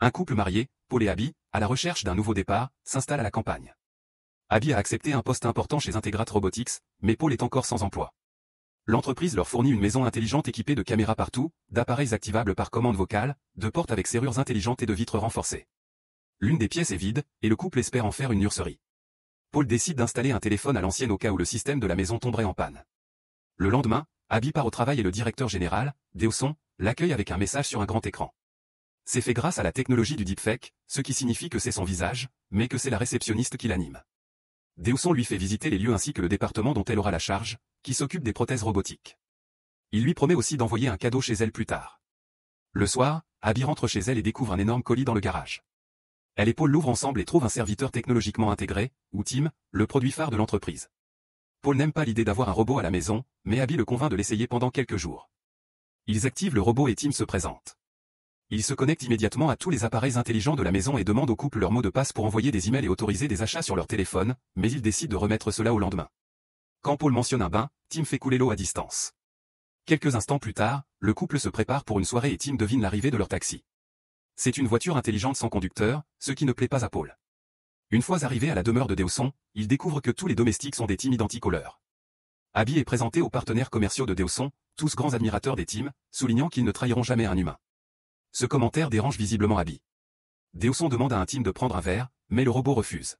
Un couple marié, Paul et Abby, à la recherche d'un nouveau départ, s'installe à la campagne. Abby a accepté un poste important chez Integrate Robotics, mais Paul est encore sans emploi. L'entreprise leur fournit une maison intelligente équipée de caméras partout, d'appareils activables par commande vocale, de portes avec serrures intelligentes et de vitres renforcées. L'une des pièces est vide, et le couple espère en faire une nurserie. Paul décide d'installer un téléphone à l'ancienne au cas où le système de la maison tomberait en panne. Le lendemain, Abby part au travail et le directeur général, Dawson, l'accueille avec un message sur un grand écran. C'est fait grâce à la technologie du deepfake, ce qui signifie que c'est son visage, mais que c'est la réceptionniste qui l'anime. Dawson lui fait visiter les lieux ainsi que le département dont elle aura la charge, qui s'occupe des prothèses robotiques. Il lui promet aussi d'envoyer un cadeau chez elle plus tard. Le soir, Abby rentre chez elle et découvre un énorme colis dans le garage. Elle et Paul l'ouvrent ensemble et trouvent un serviteur technologiquement intégré, ou Tim, le produit phare de l'entreprise. Paul n'aime pas l'idée d'avoir un robot à la maison, mais Abby le convainc de l'essayer pendant quelques jours. Ils activent le robot et Tim se présente. Il se connecte immédiatement à tous les appareils intelligents de la maison et demande au couple leur mot de passe pour envoyer des emails et autoriser des achats sur leur téléphone, mais il décide de remettre cela au lendemain. Quand Paul mentionne un bain, Tim fait couler l'eau à distance. Quelques instants plus tard, le couple se prépare pour une soirée et Tim devine l'arrivée de leur taxi. C'est une voiture intelligente sans conducteur, ce qui ne plaît pas à Paul. Une fois arrivé à la demeure de Dawson, il découvre que tous les domestiques sont des Tim identiques aux leurs. Abby est présenté aux partenaires commerciaux de Dawson, tous grands admirateurs des Tim, soulignant qu'ils ne trahiront jamais un humain. Ce commentaire dérange visiblement Abby. Dawson demande à un Tim de prendre un verre, mais le robot refuse.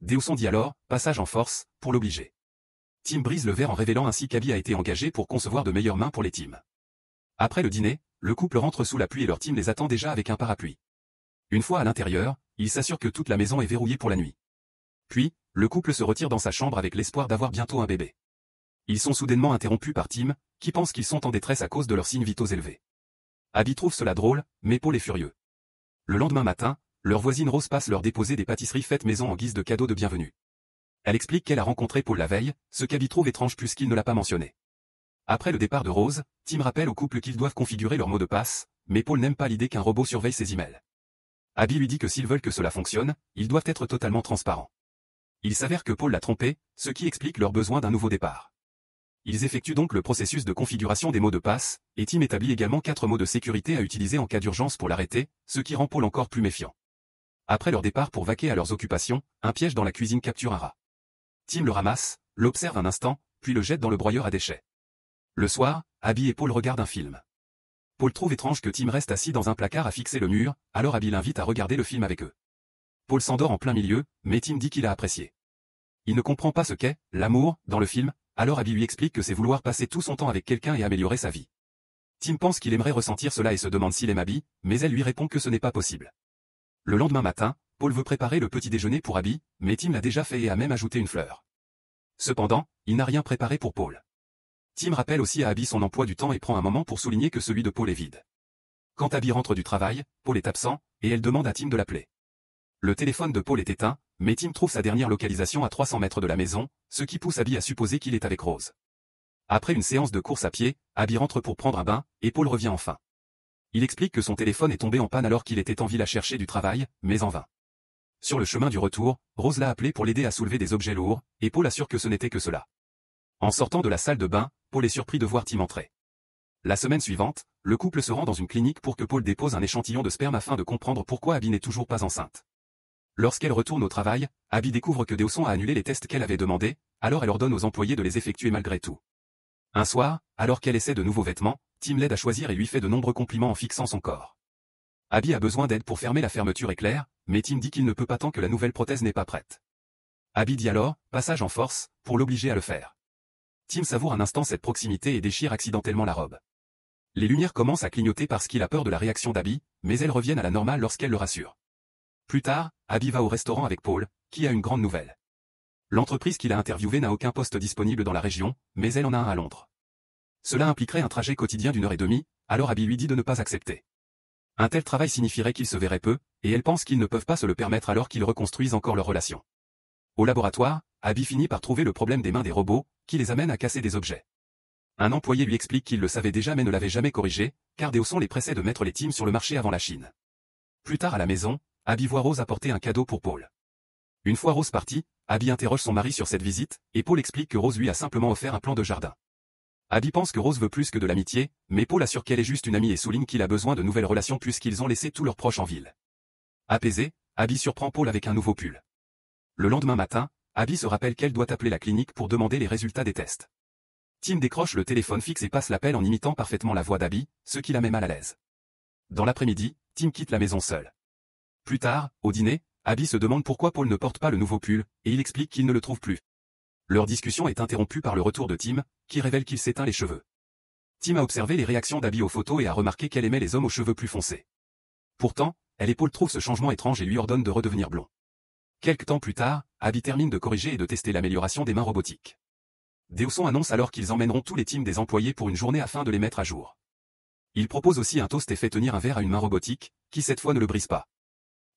Dawson dit alors, passage en force, pour l'obliger. Tim brise le verre en révélant ainsi qu'Abby a été engagé pour concevoir de meilleures mains pour les Tim. Après le dîner, le couple rentre sous la pluie et leur Tim les attend déjà avec un parapluie. Une fois à l'intérieur, il s'assure que toute la maison est verrouillée pour la nuit. Puis, le couple se retire dans sa chambre avec l'espoir d'avoir bientôt un bébé. Ils sont soudainement interrompus par Tim, qui pense qu'ils sont en détresse à cause de leurs signes vitaux élevés. Abby trouve cela drôle, mais Paul est furieux. Le lendemain matin, leur voisine Rose passe leur déposer des pâtisseries faites maison en guise de cadeau de bienvenue. Elle explique qu'elle a rencontré Paul la veille, ce qu'Abby trouve étrange puisqu'il ne l'a pas mentionné. Après le départ de Rose, Tim rappelle au couple qu'ils doivent configurer leur mot de passe, mais Paul n'aime pas l'idée qu'un robot surveille ses emails. Abby lui dit que s'ils veulent que cela fonctionne, ils doivent être totalement transparents. Il s'avère que Paul l'a trompé, ce qui explique leur besoin d'un nouveau départ. Ils effectuent donc le processus de configuration des mots de passe, et Tim établit également 4 mots de sécurité à utiliser en cas d'urgence pour l'arrêter, ce qui rend Paul encore plus méfiant. Après leur départ pour vaquer à leurs occupations, un piège dans la cuisine capture un rat. Tim le ramasse, l'observe un instant, puis le jette dans le broyeur à déchets. Le soir, Abby et Paul regardent un film. Paul trouve étrange que Tim reste assis dans un placard à fixer le mur, alors Abby l'invite à regarder le film avec eux. Paul s'endort en plein milieu, mais Tim dit qu'il a apprécié. Il ne comprend pas ce qu'est l'amour dans le film, alors Abby lui explique que c'est vouloir passer tout son temps avec quelqu'un et améliorer sa vie. Tim pense qu'il aimerait ressentir cela et se demande s'il aime Abby, mais elle lui répond que ce n'est pas possible. Le lendemain matin, Paul veut préparer le petit déjeuner pour Abby, mais Tim l'a déjà fait et a même ajouté une fleur. Cependant, il n'a rien préparé pour Paul. Tim rappelle aussi à Abby son emploi du temps et prend un moment pour souligner que celui de Paul est vide. Quand Abby rentre du travail, Paul est absent, et elle demande à Tim de l'appeler. Le téléphone de Paul est éteint, mais Tim trouve sa dernière localisation à 300 mètres de la maison, ce qui pousse Abby à supposer qu'il est avec Rose. Après une séance de course à pied, Abby rentre pour prendre un bain, et Paul revient enfin. Il explique que son téléphone est tombé en panne alors qu'il était en ville à chercher du travail, mais en vain. Sur le chemin du retour, Rose l'a appelé pour l'aider à soulever des objets lourds, et Paul assure que ce n'était que cela. En sortant de la salle de bain, Paul est surpris de voir Tim entrer. La semaine suivante, le couple se rend dans une clinique pour que Paul dépose un échantillon de sperme afin de comprendre pourquoi Abby n'est toujours pas enceinte. Lorsqu'elle retourne au travail, Abby découvre que Dawson a annulé les tests qu'elle avait demandés, alors elle ordonne aux employés de les effectuer malgré tout. Un soir, alors qu'elle essaie de nouveaux vêtements, Tim l'aide à choisir et lui fait de nombreux compliments en fixant son corps. Abby a besoin d'aide pour fermer la fermeture éclair, mais Tim dit qu'il ne peut pas tant que la nouvelle prothèse n'est pas prête. Abby dit alors, passage en force, pour l'obliger à le faire. Tim savoure un instant cette proximité et déchire accidentellement la robe. Les lumières commencent à clignoter parce qu'il a peur de la réaction d'Abby, mais elles reviennent à la normale lorsqu'elle le rassure. Plus tard, Abby va au restaurant avec Paul, qui a une grande nouvelle. L'entreprise qu'il a interviewée n'a aucun poste disponible dans la région, mais elle en a un à Londres. Cela impliquerait un trajet quotidien d'1h30, alors Abby lui dit de ne pas accepter. Un tel travail signifierait qu'ils se verraient peu, et elle pense qu'ils ne peuvent pas se le permettre alors qu'ils reconstruisent encore leur relation. Au laboratoire, Abby finit par trouver le problème des mains des robots, qui les amène à casser des objets. Un employé lui explique qu'il le savait déjà mais ne l'avait jamais corrigé, car Dawson les pressait de mettre les Tim sur le marché avant la Chine. Plus tard à la maison, Abby voit Rose apporter un cadeau pour Paul. Une fois Rose partie, Abby interroge son mari sur cette visite, et Paul explique que Rose lui a simplement offert un plan de jardin. Abby pense que Rose veut plus que de l'amitié, mais Paul assure qu'elle est juste une amie et souligne qu'il a besoin de nouvelles relations puisqu'ils ont laissé tous leurs proches en ville. Apaisée, Abby surprend Paul avec un nouveau pull. Le lendemain matin, Abby se rappelle qu'elle doit appeler la clinique pour demander les résultats des tests. Tim décroche le téléphone fixe et passe l'appel en imitant parfaitement la voix d'Abby, ce qui la met mal à l'aise. Dans l'après-midi, Tim quitte la maison seul. Plus tard, au dîner, Abby se demande pourquoi Paul ne porte pas le nouveau pull, et il explique qu'il ne le trouve plus. Leur discussion est interrompue par le retour de Tim, qui révèle qu'il s'éteint les cheveux. Tim a observé les réactions d'Abby aux photos et a remarqué qu'elle aimait les hommes aux cheveux plus foncés. Pourtant, elle et Paul trouvent ce changement étrange et lui ordonnent de redevenir blond. Quelque temps plus tard, Abby termine de corriger et de tester l'amélioration des mains robotiques. Dawson annonce alors qu'ils emmèneront tous les teams des employés pour une journée afin de les mettre à jour. Il propose aussi un toast et fait tenir un verre à une main robotique, qui cette fois ne le brise pas.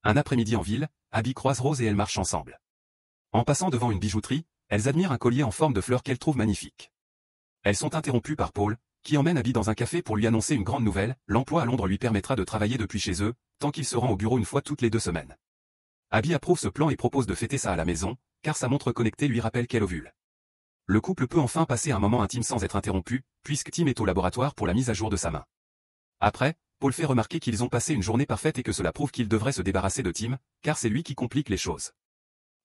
Un après-midi en ville, Abby croise Rose et elles marchent ensemble. En passant devant une bijouterie, elles admirent un collier en forme de fleurs qu'elles trouvent magnifique. Elles sont interrompues par Paul, qui emmène Abby dans un café pour lui annoncer une grande nouvelle, l'emploi à Londres lui permettra de travailler depuis chez eux, tant qu'il se rend au bureau une fois toutes les 2 semaines. Abby approuve ce plan et propose de fêter ça à la maison, car sa montre connectée lui rappelle qu'elle ovule. Le couple peut enfin passer un moment intime sans être interrompu, puisque Tim est au laboratoire pour la mise à jour de sa main. Après, Paul fait remarquer qu'ils ont passé une journée parfaite et que cela prouve qu'il devrait se débarrasser de Tim, car c'est lui qui complique les choses.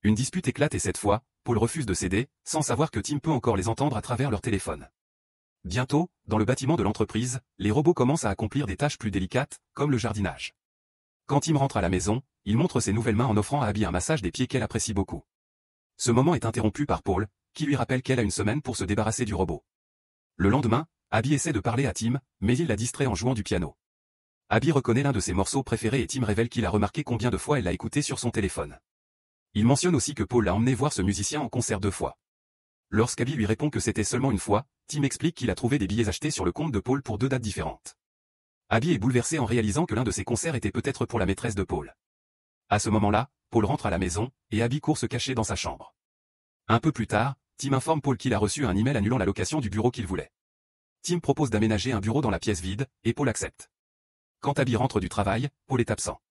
Une dispute éclate et cette fois, Paul refuse de céder, sans savoir que Tim peut encore les entendre à travers leur téléphone. Bientôt, dans le bâtiment de l'entreprise, les robots commencent à accomplir des tâches plus délicates, comme le jardinage. Quand Tim rentre à la maison, il montre ses nouvelles mains en offrant à Abby un massage des pieds qu'elle apprécie beaucoup. Ce moment est interrompu par Paul, qui lui rappelle qu'elle a une semaine pour se débarrasser du robot. Le lendemain, Abby essaie de parler à Tim, mais il la distrait en jouant du piano. Abby reconnaît l'un de ses morceaux préférés et Tim révèle qu'il a remarqué combien de fois elle l'a écouté sur son téléphone. Il mentionne aussi que Paul l'a emmené voir ce musicien en concert 2 fois. Lorsqu'Abby lui répond que c'était seulement une fois, Tim explique qu'il a trouvé des billets achetés sur le compte de Paul pour 2 dates différentes. Abby est bouleversée en réalisant que l'un de ses concerts était peut-être pour la maîtresse de Paul. À ce moment-là, Paul rentre à la maison, et Abby court se cacher dans sa chambre. Un peu plus tard, Tim informe Paul qu'il a reçu un email annulant la location du bureau qu'il voulait. Tim propose d'aménager un bureau dans la pièce vide, et Paul accepte. Quand Abby rentre du travail, Paul est absent.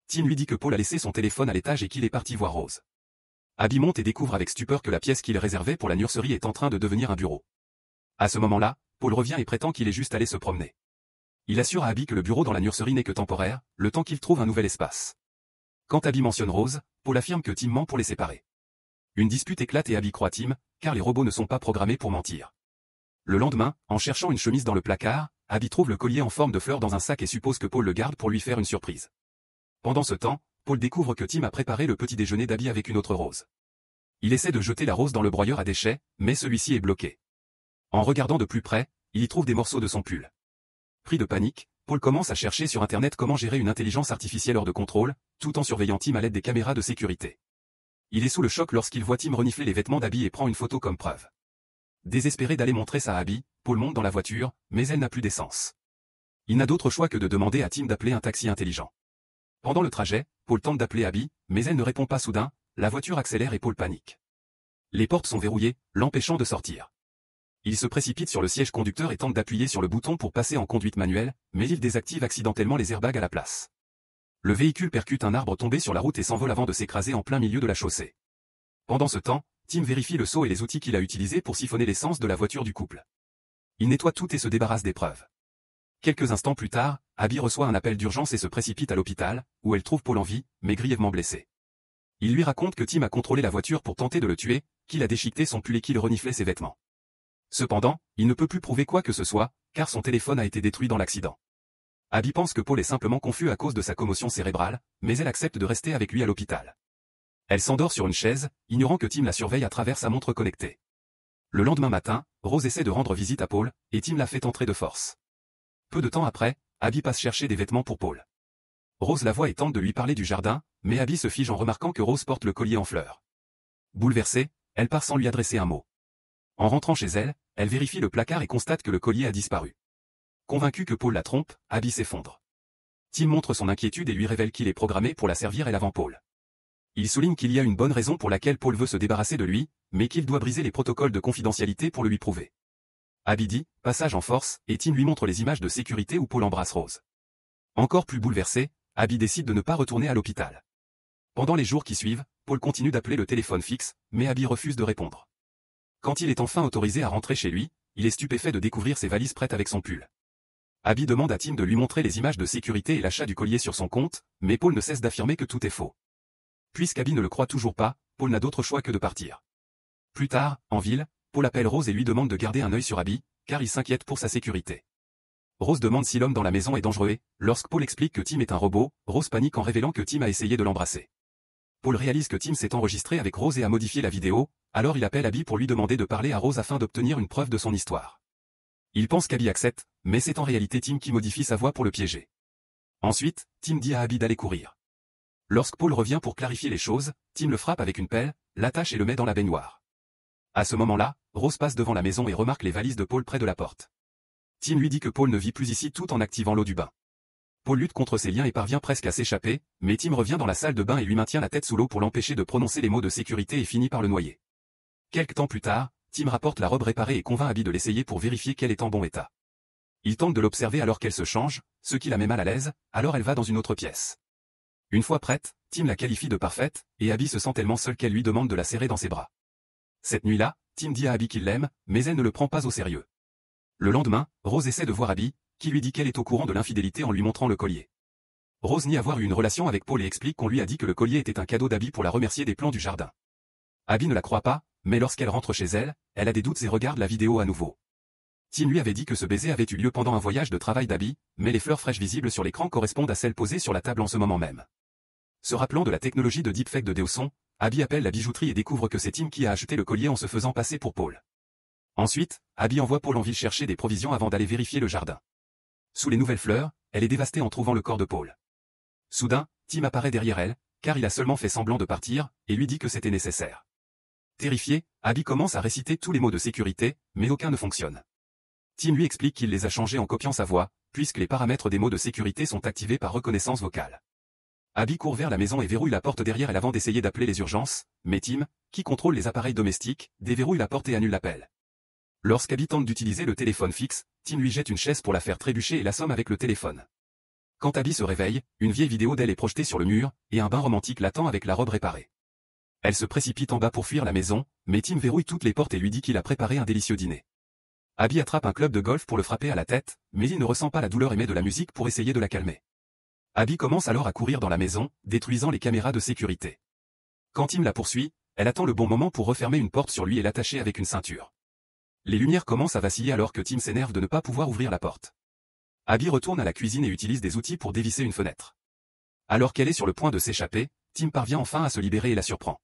Tim lui dit que Paul a laissé son téléphone à l'étage et qu'il est parti voir Rose. Abby monte et découvre avec stupeur que la pièce qu'il réservait pour la nurserie est en train de devenir un bureau. À ce moment-là, Paul revient et prétend qu'il est juste allé se promener. Il assure à Abby que le bureau dans la nurserie n'est que temporaire, le temps qu'il trouve un nouvel espace. Quand Abby mentionne Rose, Paul affirme que Tim ment pour les séparer. Une dispute éclate et Abby croit Tim, car les robots ne sont pas programmés pour mentir. Le lendemain, en cherchant une chemise dans le placard, Abby trouve le collier en forme de fleur dans un sac et suppose que Paul le garde pour lui faire une surprise. Pendant ce temps, Paul découvre que Tim a préparé le petit déjeuner d'Abby avec une autre rose. Il essaie de jeter la rose dans le broyeur à déchets, mais celui-ci est bloqué. En regardant de plus près, il y trouve des morceaux de son pull. Pris de panique, Paul commence à chercher sur Internet comment gérer une intelligence artificielle hors de contrôle, tout en surveillant Tim à l'aide des caméras de sécurité. Il est sous le choc lorsqu'il voit Tim renifler les vêtements d'Abby et prend une photo comme preuve. Désespéré d'aller montrer ça à Abby, Paul monte dans la voiture, mais elle n'a plus d'essence. Il n'a d'autre choix que de demander à Tim d'appeler un taxi intelligent. Pendant le trajet, Paul tente d'appeler Abby, mais elle ne répond pas soudain, la voiture accélère et Paul panique. Les portes sont verrouillées, l'empêchant de sortir. Il se précipite sur le siège conducteur et tente d'appuyer sur le bouton pour passer en conduite manuelle, mais il désactive accidentellement les airbags à la place. Le véhicule percute un arbre tombé sur la route et s'envole avant de s'écraser en plein milieu de la chaussée. Pendant ce temps, Tim vérifie le seau et les outils qu'il a utilisés pour siphonner l'essence de la voiture du couple. Il nettoie tout et se débarrasse des preuves. Quelques instants plus tard, Abby reçoit un appel d'urgence et se précipite à l'hôpital, où elle trouve Paul en vie, mais grièvement blessé. Il lui raconte que Tim a contrôlé la voiture pour tenter de le tuer, qu'il a déchiqueté son pull et qu'il reniflait ses vêtements. Cependant, il ne peut plus prouver quoi que ce soit, car son téléphone a été détruit dans l'accident. Abby pense que Paul est simplement confus à cause de sa commotion cérébrale, mais elle accepte de rester avec lui à l'hôpital. Elle s'endort sur une chaise, ignorant que Tim la surveille à travers sa montre connectée. Le lendemain matin, Rose essaie de rendre visite à Paul, et Tim la fait entrer de force. Peu de temps après, Abby passe chercher des vêtements pour Paul. Rose la voit et tente de lui parler du jardin, mais Abby se fige en remarquant que Rose porte le collier en fleurs. Bouleversée, elle part sans lui adresser un mot. En rentrant chez elle, elle vérifie le placard et constate que le collier a disparu. Convaincue que Paul la trompe, Abby s'effondre. Tim montre son inquiétude et lui révèle qu'il est programmé pour la servir elle avant Paul. Il souligne qu'il y a une bonne raison pour laquelle Paul veut se débarrasser de lui, mais qu'il doit briser les protocoles de confidentialité pour le lui prouver. Abby dit, passage en force, et Tim lui montre les images de sécurité où Paul embrasse Rose. Encore plus bouleversée, Abby décide de ne pas retourner à l'hôpital. Pendant les jours qui suivent, Paul continue d'appeler le téléphone fixe, mais Abby refuse de répondre. Quand il est enfin autorisé à rentrer chez lui, il est stupéfait de découvrir ses valises prêtes avec son pull. Abby demande à Tim de lui montrer les images de sécurité et l'achat du collier sur son compte, mais Paul ne cesse d'affirmer que tout est faux. Puisqu'Abby ne le croit toujours pas, Paul n'a d'autre choix que de partir. Plus tard, en ville, Paul appelle Rose et lui demande de garder un œil sur Abby, car il s'inquiète pour sa sécurité. Rose demande si l'homme dans la maison est dangereux et, lorsque Paul explique que Tim est un robot, Rose panique en révélant que Tim a essayé de l'embrasser. Paul réalise que Tim s'est enregistré avec Rose et a modifié la vidéo, alors il appelle Abby pour lui demander de parler à Rose afin d'obtenir une preuve de son histoire. Il pense qu'Abby accepte, mais c'est en réalité Tim qui modifie sa voix pour le piéger. Ensuite, Tim dit à Abby d'aller courir. Lorsque Paul revient pour clarifier les choses, Tim le frappe avec une pelle, l'attache et le met dans la baignoire. À ce moment-là, Rose passe devant la maison et remarque les valises de Paul près de la porte. Tim lui dit que Paul ne vit plus ici tout en activant l'eau du bain. Paul lutte contre ses liens et parvient presque à s'échapper, mais Tim revient dans la salle de bain et lui maintient la tête sous l'eau pour l'empêcher de prononcer les mots de sécurité et finit par le noyer. Quelque temps plus tard, Tim rapporte la robe réparée et convainc Abby de l'essayer pour vérifier qu'elle est en bon état. Il tente de l'observer alors qu'elle se change, ce qui la met mal à l'aise, alors elle va dans une autre pièce. Une fois prête, Tim la qualifie de parfaite, et Abby se sent tellement seule qu'elle lui demande de la serrer dans ses bras. Cette nuit-là, Tim dit à Abby qu'il l'aime, mais elle ne le prend pas au sérieux. Le lendemain, Rose essaie de voir Abby, qui lui dit qu'elle est au courant de l'infidélité en lui montrant le collier. Rose nie avoir eu une relation avec Paul et explique qu'on lui a dit que le collier était un cadeau d'Abby pour la remercier des plans du jardin. Abby ne la croit pas, mais lorsqu'elle rentre chez elle, elle a des doutes et regarde la vidéo à nouveau. Tim lui avait dit que ce baiser avait eu lieu pendant un voyage de travail d'Abby, mais les fleurs fraîches visibles sur l'écran correspondent à celles posées sur la table en ce moment même. Se rappelant de la technologie de deepfake de Dawson, Abby appelle la bijouterie et découvre que c'est Tim qui a acheté le collier en se faisant passer pour Paul. Ensuite, Abby envoie Paul en ville chercher des provisions avant d'aller vérifier le jardin. Sous les nouvelles fleurs, elle est dévastée en trouvant le corps de Paul. Soudain, Tim apparaît derrière elle, car il a seulement fait semblant de partir, et lui dit que c'était nécessaire. Terrifiée, Abby commence à réciter tous les mots de sécurité, mais aucun ne fonctionne. Tim lui explique qu'il les a changés en copiant sa voix, puisque les paramètres des mots de sécurité sont activés par reconnaissance vocale. Abby court vers la maison et verrouille la porte derrière elle avant d'essayer d'appeler les urgences, mais Tim, qui contrôle les appareils domestiques, déverrouille la porte et annule l'appel. Lorsqu'Abby tente d'utiliser le téléphone fixe, Tim lui jette une chaise pour la faire trébucher et l'assomme avec le téléphone. Quand Abby se réveille, une vieille vidéo d'elle est projetée sur le mur, et un bain romantique l'attend avec la robe réparée. Elle se précipite en bas pour fuir la maison, mais Tim verrouille toutes les portes et lui dit qu'il a préparé un délicieux dîner. Abby attrape un club de golf pour le frapper à la tête, mais il ne ressent pas la douleur et met de la musique pour essayer de la calmer. Abby commence alors à courir dans la maison, détruisant les caméras de sécurité. Quand Tim la poursuit, elle attend le bon moment pour refermer une porte sur lui et l'attacher avec une ceinture. Les lumières commencent à vaciller alors que Tim s'énerve de ne pas pouvoir ouvrir la porte. Abby retourne à la cuisine et utilise des outils pour dévisser une fenêtre. Alors qu'elle est sur le point de s'échapper, Tim parvient enfin à se libérer et la surprend.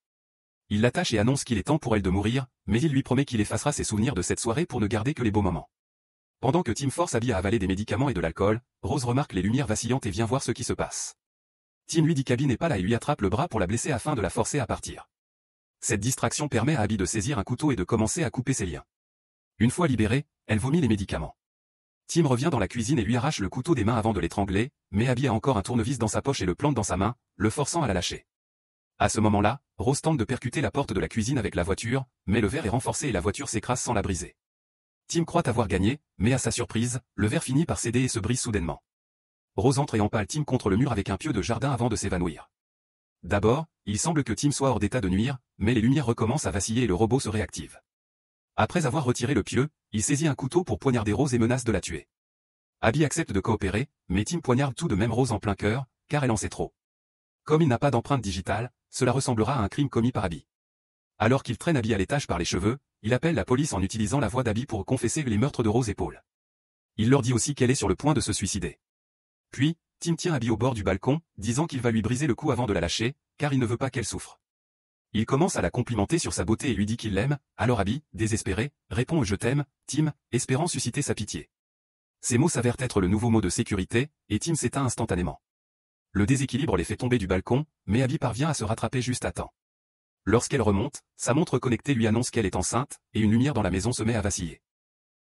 Il l'attache et annonce qu'il est temps pour elle de mourir, mais il lui promet qu'il effacera ses souvenirs de cette soirée pour ne garder que les beaux moments. Pendant que Tim force Abby à avaler des médicaments et de l'alcool, Rose remarque les lumières vacillantes et vient voir ce qui se passe. Tim lui dit qu'Abby n'est pas là et lui attrape le bras pour la blesser afin de la forcer à partir. Cette distraction permet à Abby de saisir un couteau et de commencer à couper ses liens. Une fois libérée, elle vomit les médicaments. Tim revient dans la cuisine et lui arrache le couteau des mains avant de l'étrangler, mais Abby a encore un tournevis dans sa poche et le plante dans sa main, le forçant à la lâcher. À ce moment-là, Rose tente de percuter la porte de la cuisine avec la voiture, mais le verre est renforcé et la voiture s'écrase sans la briser. Tim croit avoir gagné, mais à sa surprise, le verre finit par céder et se brise soudainement. Rose entre et empale Tim contre le mur avec un pieu de jardin avant de s'évanouir. D'abord, il semble que Tim soit hors d'état de nuire, mais les lumières recommencent à vaciller et le robot se réactive. Après avoir retiré le pieu, il saisit un couteau pour poignarder Rose et menace de la tuer. Abby accepte de coopérer, mais Tim poignarde tout de même Rose en plein cœur, car elle en sait trop. Comme il n'a pas d'empreinte digitale, cela ressemblera à un crime commis par Abby. Alors qu'il traîne Abby à l'étage par les cheveux, il appelle la police en utilisant la voix d'Abby pour confesser les meurtres de Rose et Paul. Il leur dit aussi qu'elle est sur le point de se suicider. Puis, Tim tient Abby au bord du balcon, disant qu'il va lui briser le cou avant de la lâcher, car il ne veut pas qu'elle souffre. Il commence à la complimenter sur sa beauté et lui dit qu'il l'aime, alors Abby, désespérée, répond « Je t'aime, Tim », espérant susciter sa pitié. Ces mots s'avèrent être le nouveau mot de sécurité, et Tim s'éteint instantanément. Le déséquilibre les fait tomber du balcon, mais Abby parvient à se rattraper juste à temps. Lorsqu'elle remonte, sa montre connectée lui annonce qu'elle est enceinte, et une lumière dans la maison se met à vaciller.